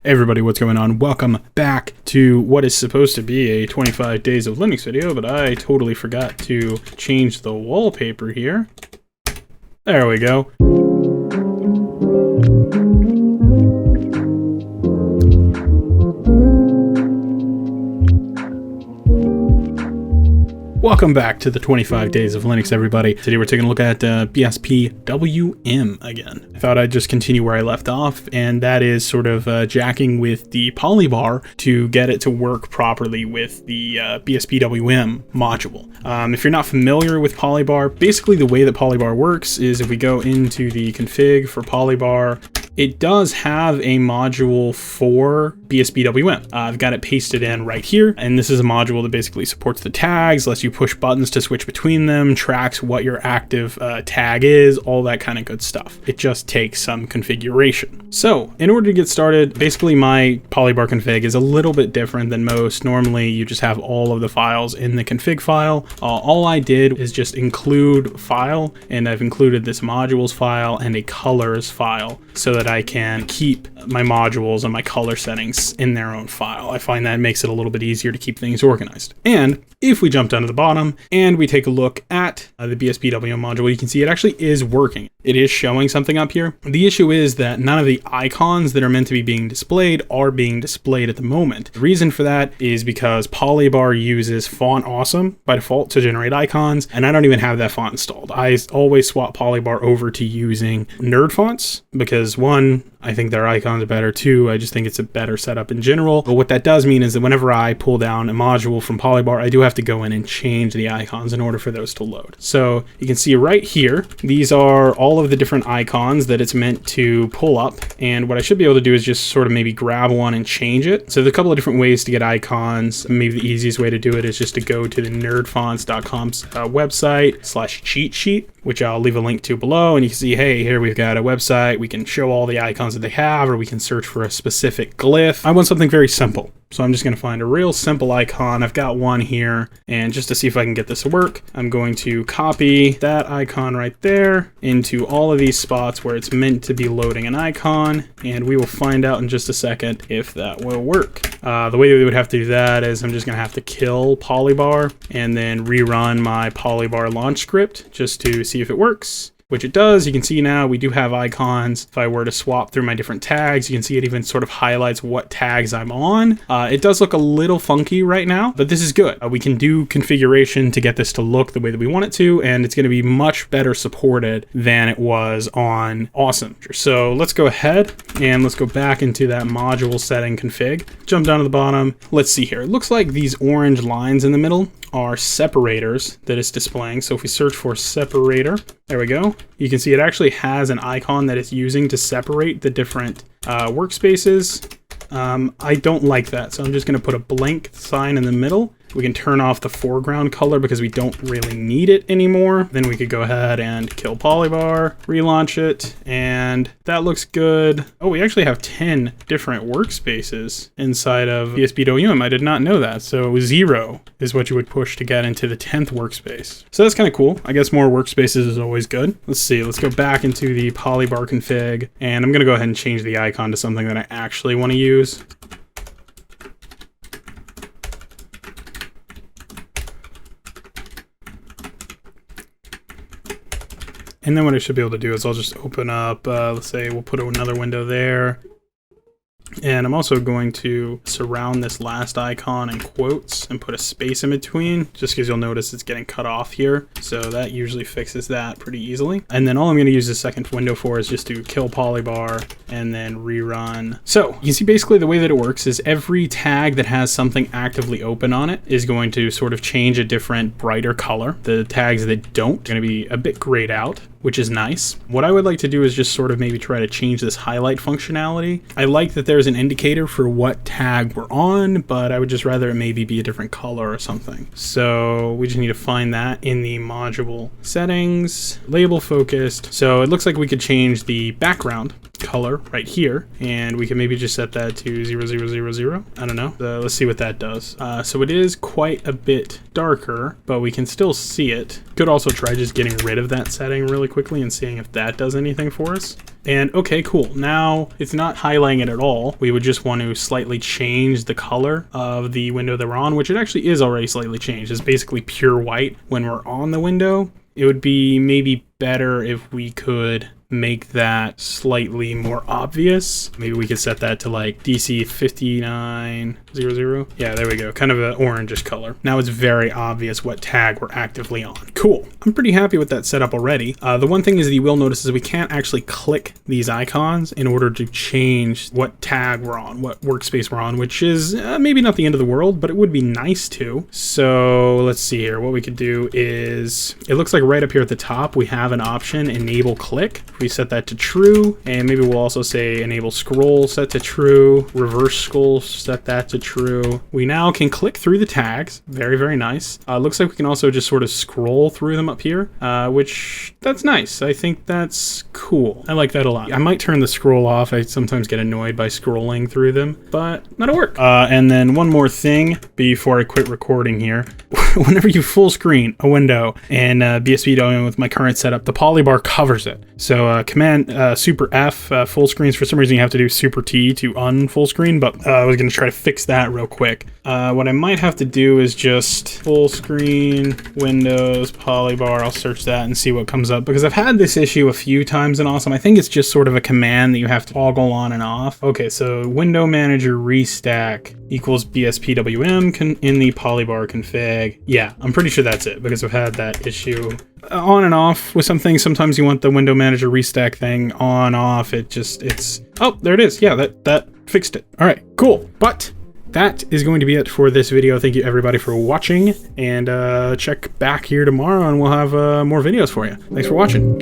Hey everybody, what's going on? Welcome back to what is supposed to be a 25 days of Linux video, but I totally forgot to change the wallpaper here. There we go. Welcome back to the 25 days of Linux, everybody. Today we're taking a look at BSPWM again. I thought I'd just continue where I left off, and that is sort of jacking with the Polybar to get it to work properly with the BSPWM module. If you're not familiar with Polybar, basically the way that Polybar works is if we go into the config for Polybar, it does have a module for BSPWM. I've got it pasted in right here, and this is a module that basically supports the tags, lets you push buttons to switch between them, tracks what your active tag is, all that kind of good stuff. It just takes some configuration. So in order to get started, basically my Polybar config is a little bit different than most. Normally you just have all of the files in the config file. All I did is just include file, and I've included this modules file and a colors file so that I can keep my modules and my color settings in their own file. I find that makes it a little bit easier to keep things organized. And if we jump down to the bottom and we take a look at the BSPWM module, you can see it actually is working. It is showing something up here. The issue is that none of the icons that are meant to be being displayed are being displayed at the moment. The reason for that is because Polybar uses Font Awesome by default to generate icons, and I don't even have that font installed. I always swap Polybar over to using Nerd fonts because one, I think their icons are better. Two, I just think it's a better setup in general. But what that does mean is that whenever I pull down a module from Polybar, I do have to go in and change the icons in order for those to load. So you can see right here, these are all of the different icons that it's meant to pull up. And what I should be able to do is just sort of maybe grab one and change it. So there's a couple of different ways to get icons. Maybe the easiest way to do it is just to go to the nerdfonts.com's website /cheat sheet, which I'll leave a link to below. And you can see, hey, here we've got a website. We can show all the icons that they have, or we can search for a specific glyph. I want something very simple. So I'm just going to find a real simple icon. I've got one here, and just to see if I can get this to work, I'm going to copy that icon right there into all of these spots where it's meant to be loading an icon, and we will find out in just a second if that will work. The way that we would have to do that is I'm just going to have to kill Polybar and then rerun my Polybar launch script just to see if it works. Which it does. You can see now we do have icons. If I were to swap through my different tags, you can see it even sort of highlights what tags I'm on. It does look a little funky right now, but this is good. We can do configuration to get this to look the way that we want it to, and it's going to be much better supported than it was on Awesome. So let's go ahead and let's go back into that module setting config. Jump down to the bottom. Let's see here. It looks like these orange lines in the middle are separators that it's displaying. So if we search for separator, there we go. You can see it actually has an icon that it's using to separate the different workspaces. I don't like that, so I'm just going to put a blank sign in the middle. We can turn off the foreground color because we don't really need it anymore. Then we could go ahead and kill Polybar, relaunch it, and that looks good. Oh, we actually have 10 different workspaces inside of BSPWM. I did not know that. So 0 is what you would push to get into the 10th workspace. So that's kind of cool. I guess more workspaces is always good. Let's see. Let's go back into the Polybar config, and I'm going to go ahead and change the icon to something that I actually want to use. And then what I should be able to do is I'll just open up, let's say we'll put another window there. And I'm also going to surround this last icon in quotes and put a space in between, just because you'll notice it's getting cut off here. So that usually fixes that pretty easily. And then all I'm going to use the second window for is just to kill Polybar and then rerun. So you can see basically the way that it works is every tag that has something actively open on it is going to sort of change a different brighter color. The tags that don't are going to be a bit grayed out, which is nice. What I would like to do is just sort of maybe try to change this highlight functionality. I like that there's an indicator for what tag we're on, but I would just rather it maybe be a different color or something. So we just need to find that in the module settings, label focused. So it looks like we could change the background color right here, and we can maybe just set that to 0000. I don't know. Let's see what that does. So it is quite a bit darker, but we can still see it. Could also try just getting rid of that setting really quickly and seeing if that does anything for us. And okay, cool. Now it's not highlighting it at all. We would just want to slightly change the color of the window that we're on, which it actually is already slightly changed. It's basically pure white when we're on the window. It would be maybe better if we could make that slightly more obvious. Maybe we could set that to like DC 5900. Yeah, there we go. Kind of an orangish color. Now it's very obvious what tag we're actively on. Cool. I'm pretty happy with that setup already. The one thing is that you will notice is we can't actually click these icons in order to change what tag we're on, what workspace we're on, which is maybe not the end of the world, but it would be nice to. So let's see here. What we could do is, it looks like right up here at the top, we have an option, enable click. We set that to true, and maybe we'll also say enable scroll, set to true, reverse scroll, set that to true. We now can click through the tags. Very, very nice. Looks like we can also just sort of scroll through them up here, which that's nice. I think that's cool. I like that a lot. I might turn the scroll off. I sometimes get annoyed by scrolling through them, but that'll work. And then one more thing before I quit recording here. Whenever you full screen a window in BSPWM with my current setup, the Polybar covers it. So command super F full screens. For some reason you have to do super T to unfull screen, but I was going to try to fix that real quick. What I might have to do is just full screen Windows Polybar. I'll search that and see what comes up, because I've had this issue a few times in Awesome. I think it's just sort of a command that you have to toggle on and off. Okay, so window manager restack equals BSPWM in the Polybar config. Yeah, I'm pretty sure that's it, because I've had that issue on and off with some things. Sometimes you want the window manager restack thing on, off. Oh, there it is. Yeah, that fixed it. All right, cool. But that is going to be it for this video. Thank you everybody for watching, and check back here tomorrow and we'll have more videos for you. Thanks for watching.